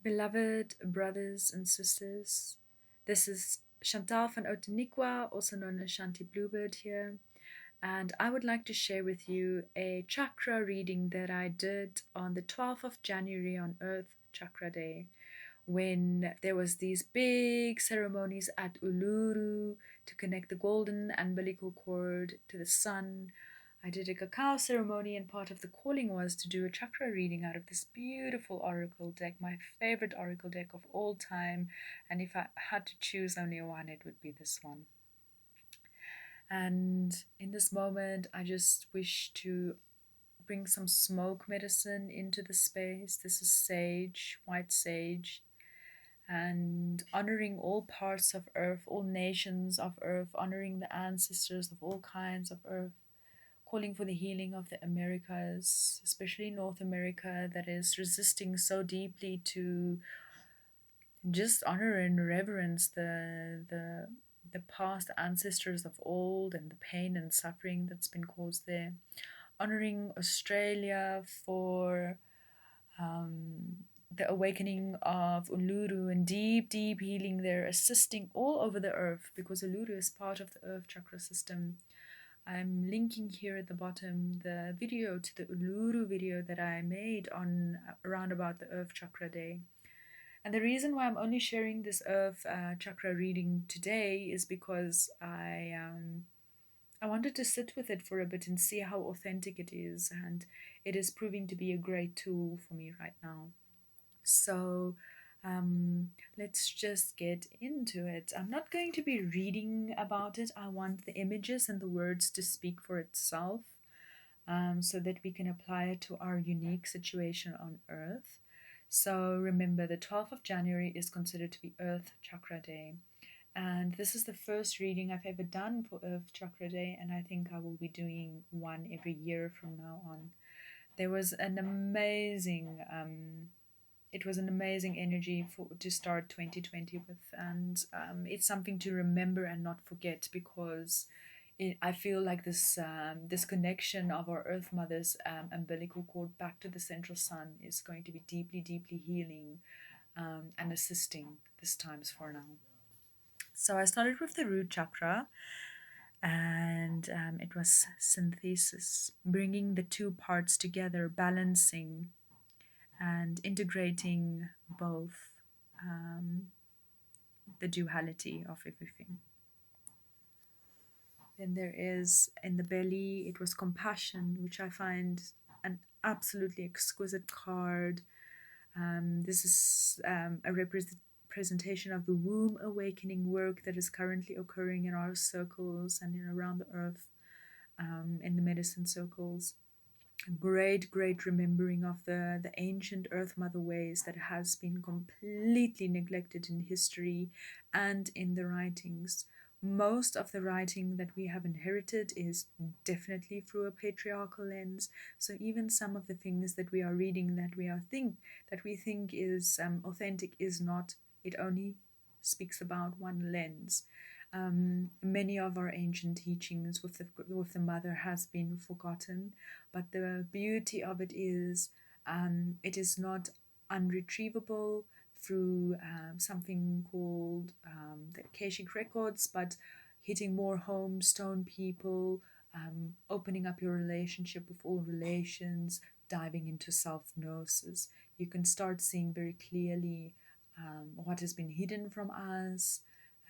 Beloved brothers and sisters, this is Chantal van Outeniqua, also known as Shanti Bluebird here, and I would like to share with you a chakra reading that I did on the 12th of January on Earth Chakra Day, when there was these big ceremonies at Uluru to connect the golden umbilical cord to the sun. I did a cacao ceremony, and part of the calling was to do a chakra reading out of this beautiful oracle deck, my favorite oracle deck of all time. And if I had to choose only one, it would be this one. And in this moment, I just wish to bring some smoke medicine into the space. This is sage, white sage, and honoring all parts of earth, all nations of earth, honoring the ancestors of all kinds of earth, calling for the healing of the Americas, especially North America, that is resisting so deeply to just honor and reverence the past ancestors of old and the pain and suffering that's been caused there. Honoring Australia for the awakening of Uluru and deep healing there, assisting all over the earth, because Uluru is part of the earth chakra system. I'm linking here at the bottom the video to the Uluru video that I made on around about the Earth Chakra Day. And the reason why I'm only sharing this Earth Chakra reading today is because I wanted to sit with it for a bit and see how authentic it is, and it is proving to be a great tool for me right now. So let's just get into it. I'm not going to be reading about it. I want the images and the words to speak for itself, so that we can apply it to our unique situation on Earth. So remember, the 12th of January is considered to be Earth Chakra Day. And this is the first reading I've ever done for Earth Chakra Day, and I think I will be doing one every year from now on. There was an amazing it was an amazing energy to start 2020 with, and it's something to remember and not forget, because I feel like this connection of our Earth Mother's umbilical cord back to the central sun is going to be deeply healing and assisting this times for now. So I started with the root chakra, and it was synthesis, bringing the two parts together, balancing and integrating both, the duality of everything. Then there is in the belly, it was compassion, which I find an absolutely exquisite card. This is a representation of the womb awakening work that is currently occurring in our circles and around the earth, in the medicine circles. Great remembering of the ancient earth mother ways that has been completely neglected in history and in the writings. Most of the writing that we have inherited is definitely through a patriarchal lens. So even some of the things that we are reading that we think is authentic is not. It only speaks about one lens. Many of our ancient teachings with the mother has been forgotten, but the beauty of it is not unretrievable through something called the Akashic records, but hitting more home, stone people, opening up your relationship with all relations, diving into self-gnosis. You can start seeing very clearly what has been hidden from us,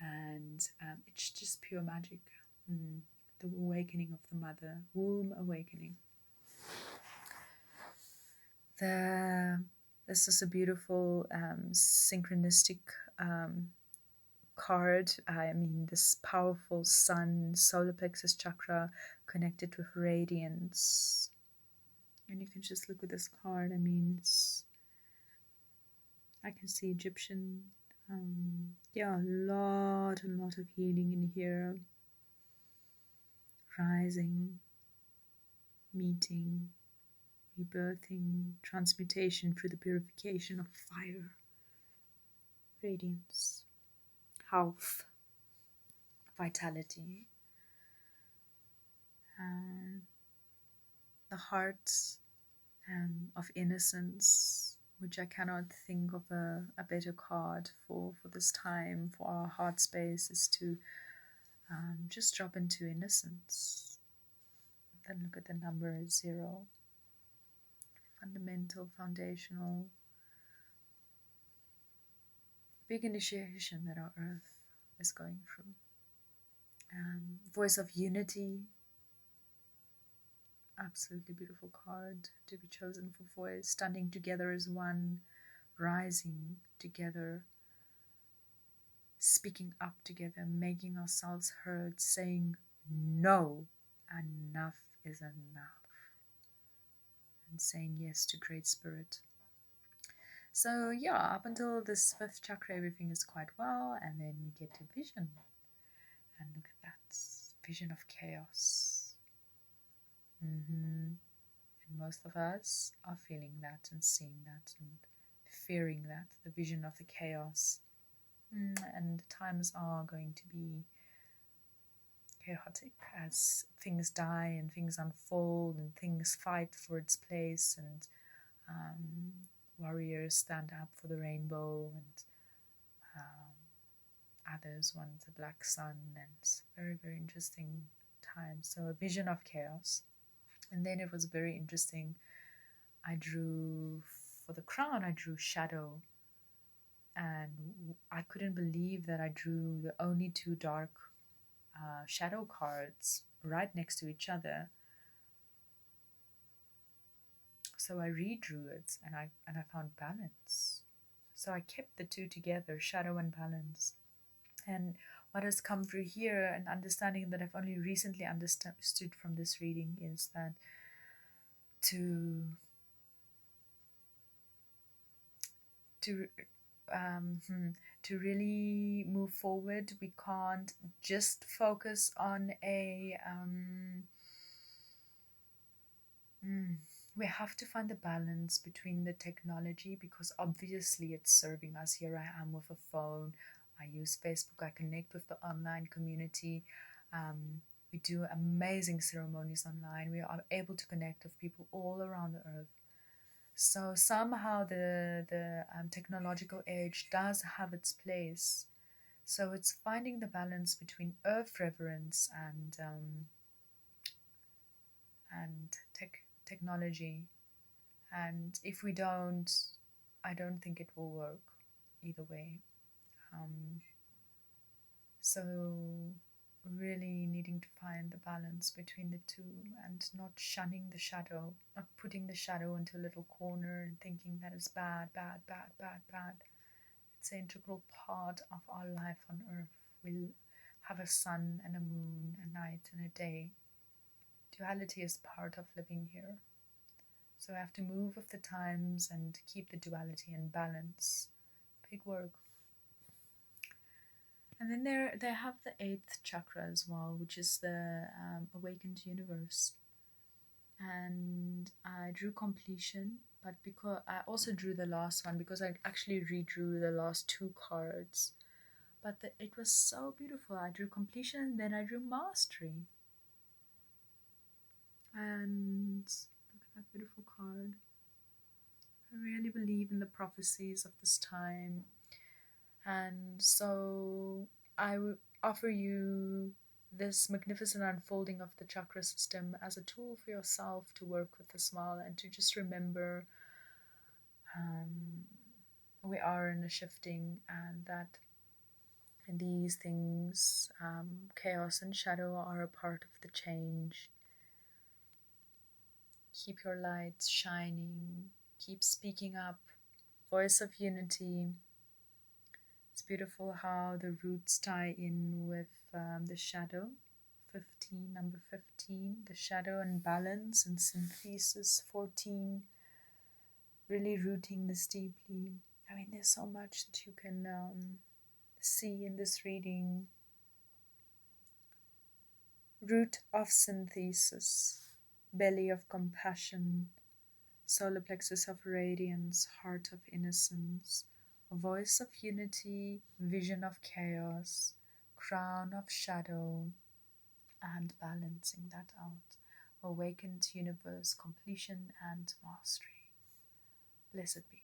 and it's just pure magic. The awakening of the mother, womb awakening. This is a beautiful synchronistic card. I mean, this powerful sun, solar plexus chakra connected with radiance. And you can just look at this card. I mean, I can see Egyptian. Yeah, a lot of healing in here. Rising, meeting, rebirthing, transmutation through the purification of fire, radiance, health, vitality, the heart of innocence, which I cannot think of a better card for this time, for our heart space, is to just drop into innocence. Then look at the number 0. Fundamental, foundational, big initiation that our earth is going through. Voice of unity, absolutely beautiful card to be chosen for voice. Standing together as one, rising together, speaking up together, making ourselves heard, saying no, enough is enough, and saying yes to Great Spirit. So yeah, up until this 5th chakra, everything is quite well, and then we get to vision. And look at that, vision of chaos. And most of us are feeling that and seeing that and fearing that, the vision of the chaos. And times are going to be chaotic as things die and things unfold and things fight for its place, and warriors stand up for the rainbow, and others want the black sun, and very, very interesting time. So a vision of chaos. And then it was very interesting. I drew, for the crown, I drew shadow, and I couldn't believe that I drew the only 2 dark shadow cards right next to each other. So I redrew it, and I found balance. So I kept the 2 together, shadow and balance. And what has come through here, and understanding that I've only recently understood from this reading, is that to really move forward, we can't just focus on we have to find the balance between the technology, because obviously it's serving us. Here I am with a phone, I use Facebook, I connect with the online community, we do amazing ceremonies online, we are able to connect with people all around the earth. So somehow the technological age does have its place. So it's finding the balance between earth reverence and technology. And if we don't, I don't think it will work either way. So really needing to find the balance between the 2, and not shunning the shadow, not putting the shadow into a little corner and thinking that is bad. It's an integral part of our life on earth. We have a sun and a moon, a night and a day. Duality is part of living here. So I have to move with the times and keep the duality in balance. Big work. And then they have the 8th chakra as well, which is the awakened universe. And I drew completion, but because I also drew the last one, because I actually redrew the last 2 cards. But it was so beautiful. I drew completion, and then I drew mastery. And look at that beautiful card. I really believe in the prophecies of this time. And so I will offer you this magnificent unfolding of the chakra system as a tool for yourself to work with as well, and to just remember we are in a shifting, and that these things, chaos and shadow, are a part of the change. Keep your lights shining, keep speaking up, voice of unity. It's beautiful how the roots tie in with the shadow. 15, number 15, the shadow and balance, and synthesis 14, really rooting this deeply. I mean, there's so much that you can see in this reading. Root of synthesis, belly of compassion, solar plexus of radiance, heart of innocence, voice of unity, vision of chaos, crown of shadow, and balancing that out. Awakened universe, completion and mastery. Blessed be.